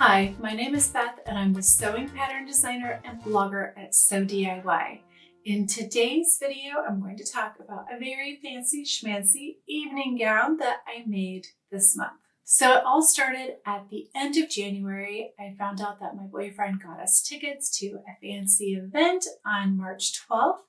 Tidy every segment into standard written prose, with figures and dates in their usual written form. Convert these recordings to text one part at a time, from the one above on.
Hi, my name is Beth and I'm the sewing pattern designer and blogger at Sew DIY. In today's video, I'm going to talk about a very fancy schmancy evening gown that I made this month. So it all started at the end of January. I found out that my boyfriend got us tickets to a fancy event on March 12th,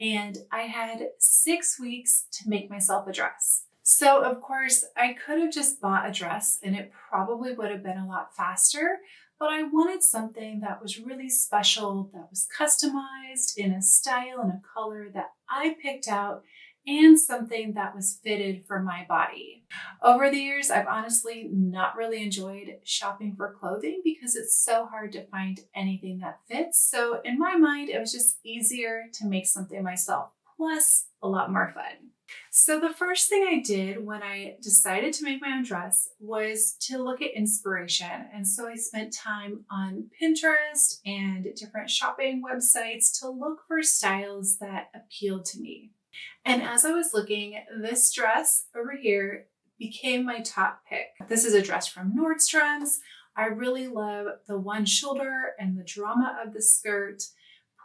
and I had 6 weeks to make myself a dress. So of course I could have just bought a dress and it probably would have been a lot faster, but I wanted something that was really special, that was customized in a style and a color that I picked out, and something that was fitted for my body. Over the years, I've honestly not really enjoyed shopping for clothing because it's so hard to find anything that fits. So in my mind, it was just easier to make something myself, plus a lot more fun. So the first thing I did when I decided to make my own dress was to look at inspiration. And so I spent time on Pinterest and different shopping websites to look for styles that appealed to me. And as I was looking, this dress over here became my top pick. This is a dress from Nordstrom's. I really love the one shoulder and the drama of the skirt.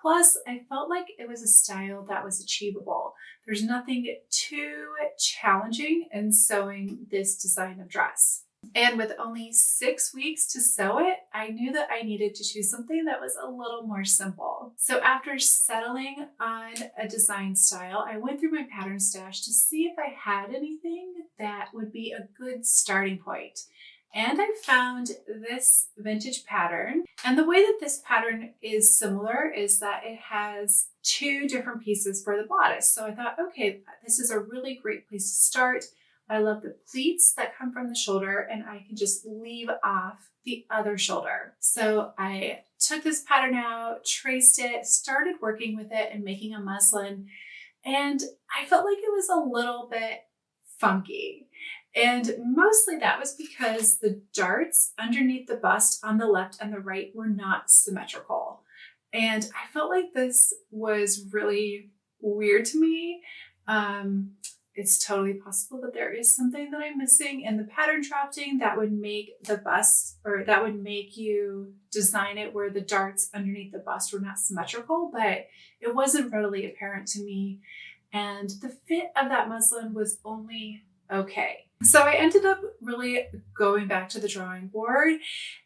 Plus, I felt like it was a style that was achievable. There's nothing too challenging in sewing this design of dress. And with only 6 weeks to sew it, I knew that I needed to choose something that was a little more simple. So after settling on a design style, I went through my pattern stash to see if I had anything that would be a good starting point. And I found this vintage pattern. And the way that this pattern is similar is that it has 2 different pieces for the bodice. So I thought, okay, this is a really great place to start. I love the pleats that come from the shoulder, and I can just leave off the other shoulder. So I took this pattern out, traced it, started working with it and making a muslin. And I felt like it was a little bit funky. And mostly that was because the darts underneath the bust on the left and the right were not symmetrical. And I felt like this was really weird to me. It's totally possible that there is something that I'm missing in the pattern drafting that would make the bust, or that would make you design it where the darts underneath the bust were not symmetrical, but it wasn't readily apparent to me. And the fit of that muslin was only okay. So I ended up really going back to the drawing board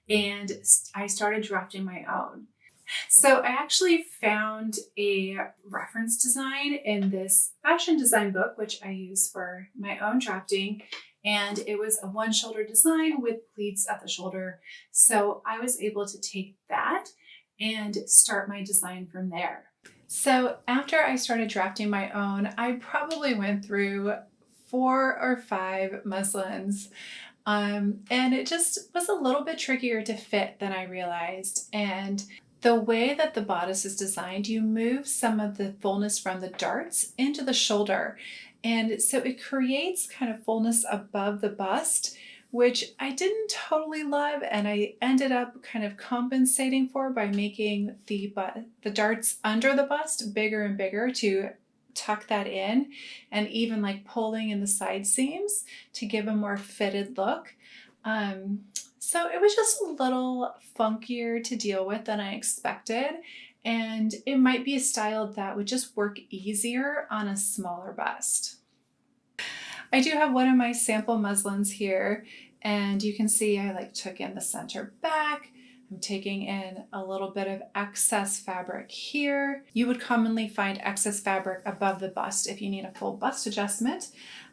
and I started drafting my own. So I actually found a reference design in this fashion design book, which I use for my own drafting. And it was a one shoulder design with pleats at the shoulder. So I was able to take that and start my design from there. So after I started drafting my own, I probably went through 4 or 5 muslins. And it just was a little bit trickier to fit than I realized. And the way that the bodice is designed, you move some of the fullness from the darts into the shoulder. And so it creates kind of fullness above the bust, which I didn't totally love. And I ended up kind of compensating for by making the darts under the bust bigger and bigger to tuck that in, and even like pulling in the side seams to give a more fitted look. So it was just a little funkier to deal with than I expected, and it might be a style that would just work easier on a smaller bust. I do have one of my sample muslins here, and you can see I took in the center back. I'm taking in a little bit of excess fabric here. You would commonly find excess fabric above the bust if you need a full bust adjustment.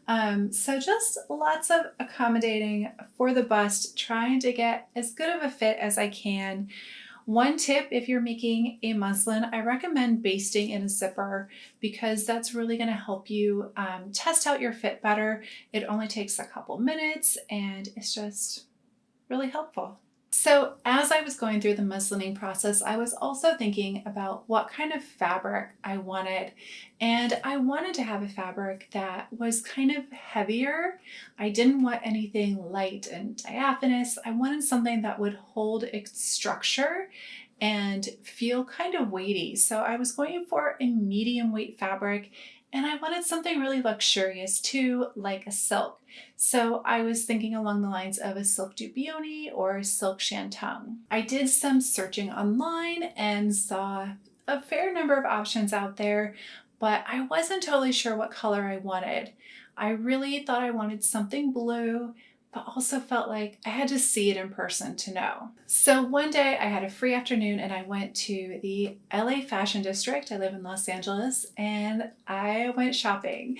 So just lots of accommodating for the bust, trying to get as good of a fit as I can. One tip, if you're making a muslin, I recommend basting in a zipper because that's really going to help you test out your fit better. It only takes a couple minutes and it's just really helpful. So as I was going through the muslining process, I was also thinking about what kind of fabric I wanted. And I wanted to have a fabric that was kind of heavier. I didn't want anything light and diaphanous. I wanted something that would hold its structure and feel kind of weighty. So I was going for a medium weight fabric, And I wanted something really luxurious too, like a silk. So I was thinking along the lines of a silk dubioni or a silk shantung. I did some searching online and saw a fair number of options out there, but I wasn't totally sure what color I wanted. I really thought I wanted something blue, but also felt like I had to see it in person to know. So one day I had a free afternoon and I went to the LA Fashion District. I live in Los Angeles, and I went shopping.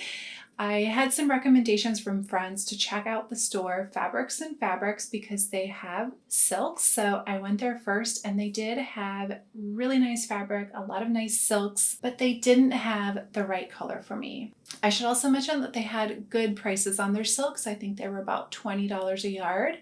I had some recommendations from friends to check out the store Fabrics and Fabrics because they have silks. So I went there first, and they did have really nice fabric, a lot of nice silks, but they didn't have the right color for me. I should also mention that they had good prices on their silks. I think they were about $20 a yard.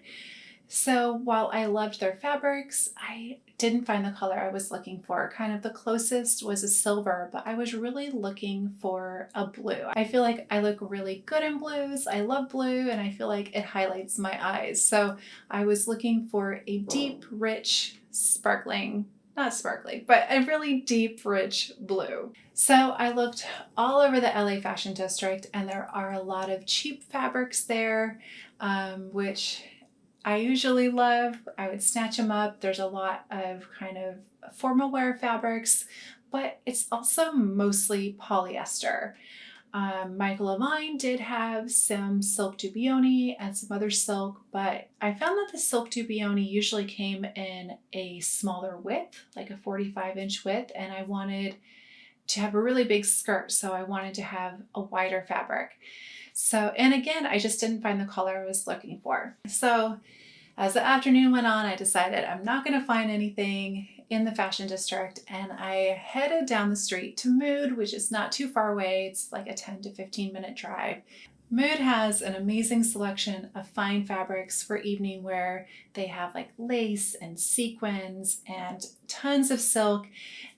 So while I loved their fabrics, I didn't find the color I was looking for. Kind of the closest was a silver, but I was really looking for a blue. I feel like I look really good in blues. I love blue, and I feel like it highlights my eyes. So I was looking for a deep, rich, sparkling, not sparkly, but a really deep, rich blue. So I looked all over the LA Fashion District, and there are a lot of cheap fabrics there, which I usually love. I would snatch them up. There's a lot of kind of formal wear fabrics, but it's also mostly polyester. Michael Levine did have some silk dubioni and some other silk, but I found that the silk dubioni usually came in a smaller width, like a 45-inch width, and I wanted to have a really big skirt, so I wanted to have a wider fabric. So, and again, I just didn't find the color I was looking for. So as the afternoon went on, I decided I'm not going to find anything in the fashion district, and I headed down the street to Mood, which is not too far away. It's like a 10 to 15 minute drive. Mood has an amazing selection of fine fabrics for evening wear. They have like lace and sequins and tons of silk,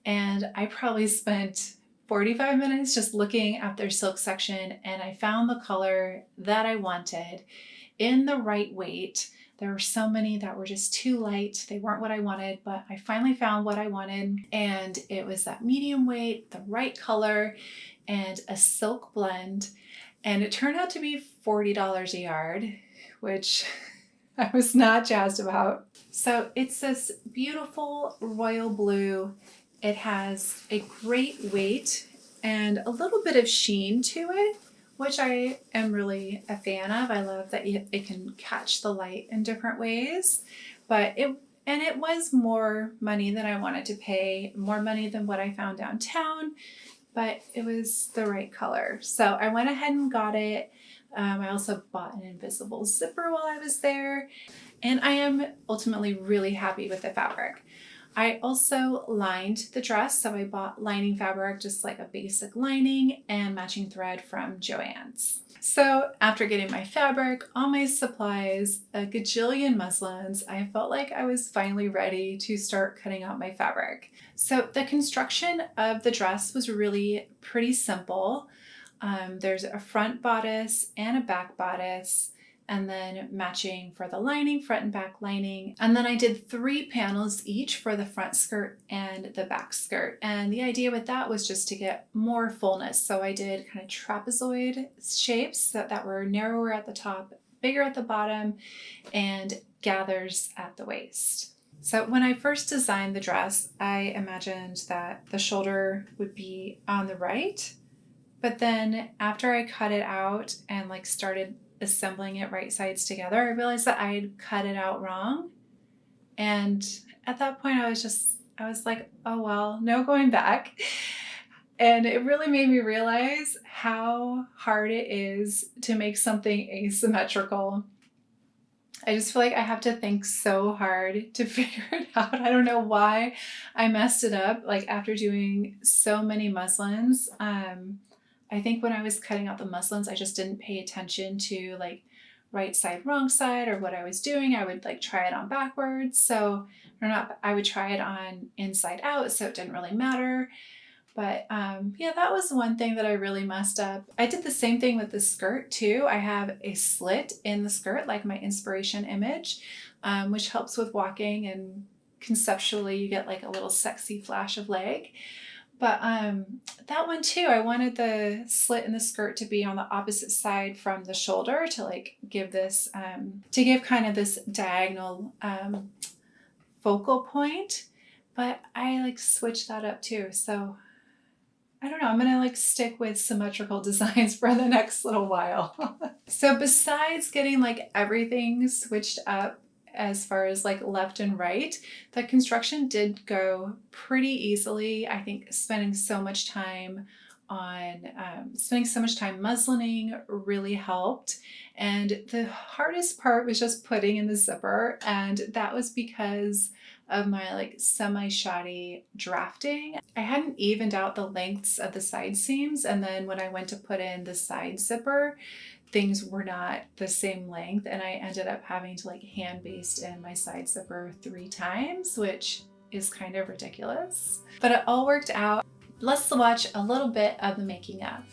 and I probably spent 45 minutes just looking at their silk section, and I found the color that I wanted in the right weight. There were so many that were just too light. They weren't what I wanted, but I finally found what I wanted, and it was that medium weight, the right color, and a silk blend. And it turned out to be $40 a yard, which I was not jazzed about. So it's this beautiful royal blue. It has a great weight and a little bit of sheen to it, which I am really a fan of. I love that it can catch the light in different ways, but it was more money than I wanted to pay, more money than what I found downtown, but it was the right color. So I went ahead and got it. I also bought an invisible zipper while I was there, and I am ultimately really happy with the fabric. I also lined the dress, so I bought lining fabric, just like a basic lining, and matching thread from Joann's. So after getting my fabric, all my supplies, a gajillion muslins, I felt like I was finally ready to start cutting out my fabric. So the construction of the dress was really pretty simple. There's a front bodice and a back bodice, and then matching for the lining, front and back lining. And then I did 3 panels each for the front skirt and the back skirt. And the idea with that was just to get more fullness. So I did kind of trapezoid shapes that were narrower at the top, bigger at the bottom, and gathers at the waist. So when I first designed the dress, I imagined that the shoulder would be on the right. But then after I cut it out and like started assembling it right sides together, I realized that I had cut it out wrong. And at that point I was like, oh well, no going back. And it really made me realize how hard it is to make something asymmetrical. I just feel like I have to think so hard to figure it out. I don't know why I messed it up. Like after doing so many muslins, I think when I was cutting out the muslins, I just didn't pay attention to like right side, wrong side, or what I was doing. I would like try it on backwards. So, or not, I would try it on inside out. So it didn't really matter. But yeah, that was one thing that I really messed up. I did the same thing with the skirt too. I have a slit in the skirt, like my inspiration image, which helps with walking, and conceptually you get like a little sexy flash of leg. But that one too, I wanted the slit in the skirt to be on the opposite side from the shoulder to like give this, to give kind of this diagonal focal point. But I like switched that up too. So I don't know, I'm gonna like stick with symmetrical designs for the next little while. So besides getting like everything switched up as far as like left and right, the construction did go pretty easily. I think spending so much time muslining really helped. And the hardest part was just putting in the zipper, and that was because of my like semi-shoddy drafting. I hadn't evened out the lengths of the side seams, and then when I went to put in the side zipper, things were not the same length, and I ended up having to like hand baste in my side zipper 3 times, which is kind of ridiculous. But it all worked out. Let's watch a little bit of the making of.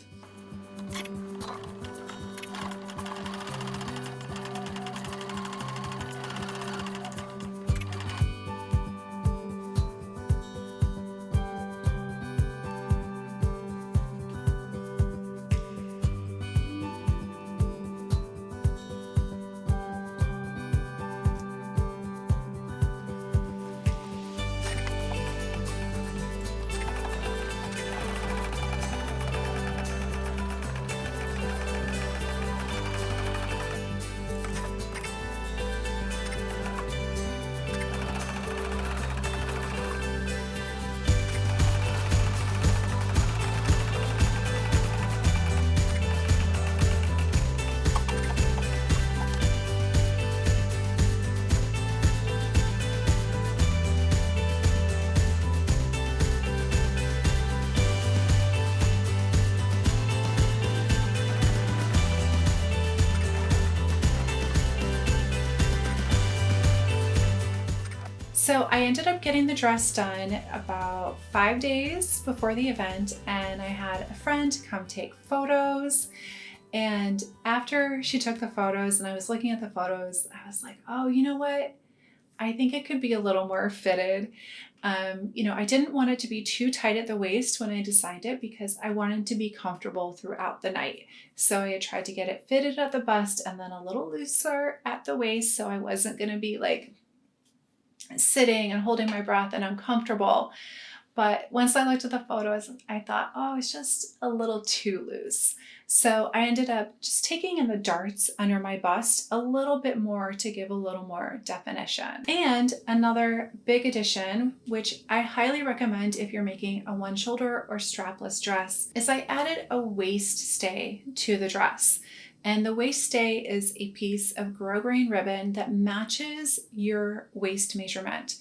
So I ended up getting the dress done about 5 days before the event, and I had a friend come take photos. And after she took the photos and I was looking at the photos, I was like, oh, you know what? I think it could be a little more fitted. I didn't want it to be too tight at the waist when I designed it because I wanted to be comfortable throughout the night. So I tried to get it fitted at the bust and then a little looser at the waist, so I wasn't going to be like sitting and holding my breath and uncomfortable. But once I looked at the photos, I thought, oh, it's just a little too loose. So I ended up just taking in the darts under my bust a little bit more to give a little more definition. And another big addition, which I highly recommend if you're making a one shoulder or strapless dress, is I added a waist stay to the dress. And the waist stay is a piece of grosgrain ribbon that matches your waist measurement.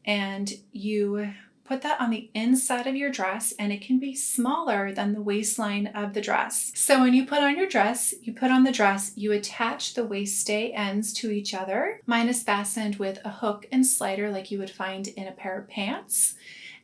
And you put that on the inside of your dress, and it can be smaller than the waistline of the dress. So when you put on your dress, you attach the waist stay ends to each other. Mine is fastened with a hook and slider like you would find in a pair of pants.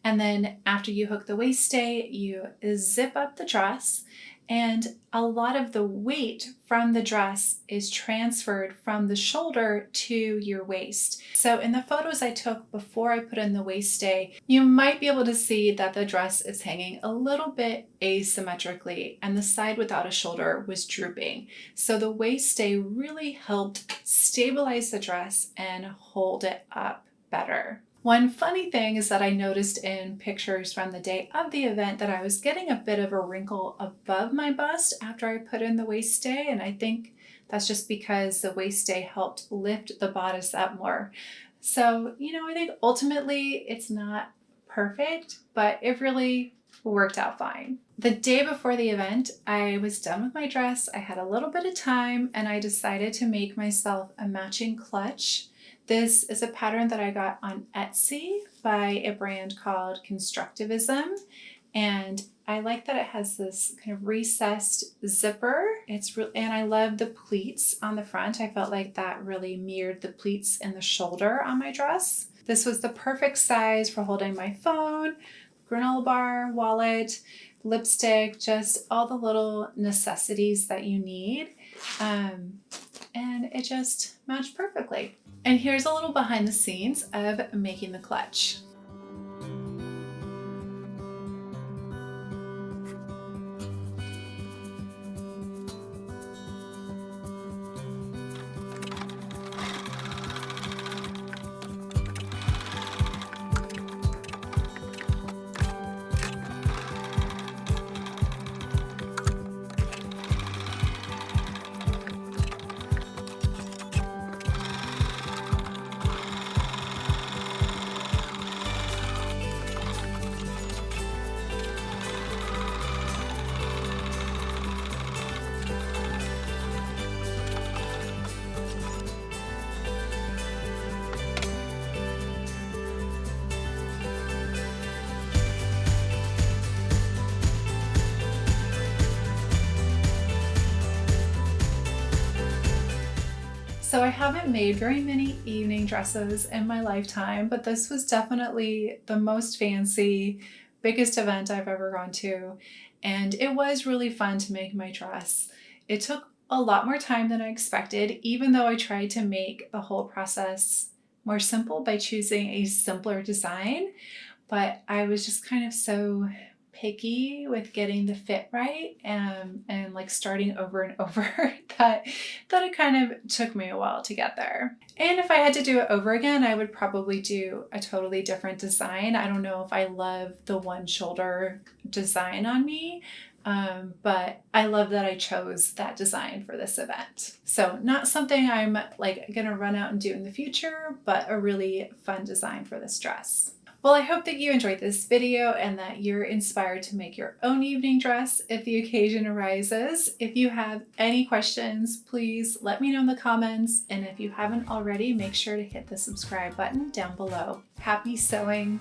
And then after you hook the waist stay, you zip up the dress, and a lot of the weight from the dress is transferred from the shoulder to your waist. So in the photos I took before I put in the waist stay, you might be able to see that the dress is hanging a little bit asymmetrically and the side without a shoulder was drooping. So the waist stay really helped stabilize the dress and hold it up better. One funny thing is that I noticed in pictures from the day of the event that I was getting a bit of a wrinkle above my bust after I put in the waist stay, and I think that's just because the waist stay helped lift the bodice up more. So, I think ultimately it's not perfect, but it really worked out fine. The day before the event, I was done with my dress, I had a little bit of time, and I decided to make myself a matching clutch. This is a pattern that I got on Etsy by a brand called Constructivism, and I like that it has this kind of recessed zipper. And I love the pleats on the front. I felt like that really mirrored the pleats in the shoulder on my dress. This was the perfect size for holding my phone, granola bar, wallet, lipstick, just all the little necessities that you need. And it just matched perfectly. And here's a little behind the scenes of making the clutch. So I haven't made very many evening dresses in my lifetime, but this was definitely the most fancy, biggest event I've ever gone to. And it was really fun to make my dress. It took a lot more time than I expected, even though I tried to make the whole process more simple by choosing a simpler design. But I was just kind of so picky with getting the fit right and like starting over and over that it kind of took me a while to get there. And if I had to do it over again, I would probably do a totally different design. I don't know if I love the one shoulder design on me, but I love that I chose that design for this event. So not something I'm like gonna run out and do in the future, but a really fun design for this dress. Well, I hope that you enjoyed this video and that you're inspired to make your own evening dress if the occasion arises. If you have any questions, please let me know in the comments. And if you haven't already, make sure to hit the subscribe button down below. Happy sewing!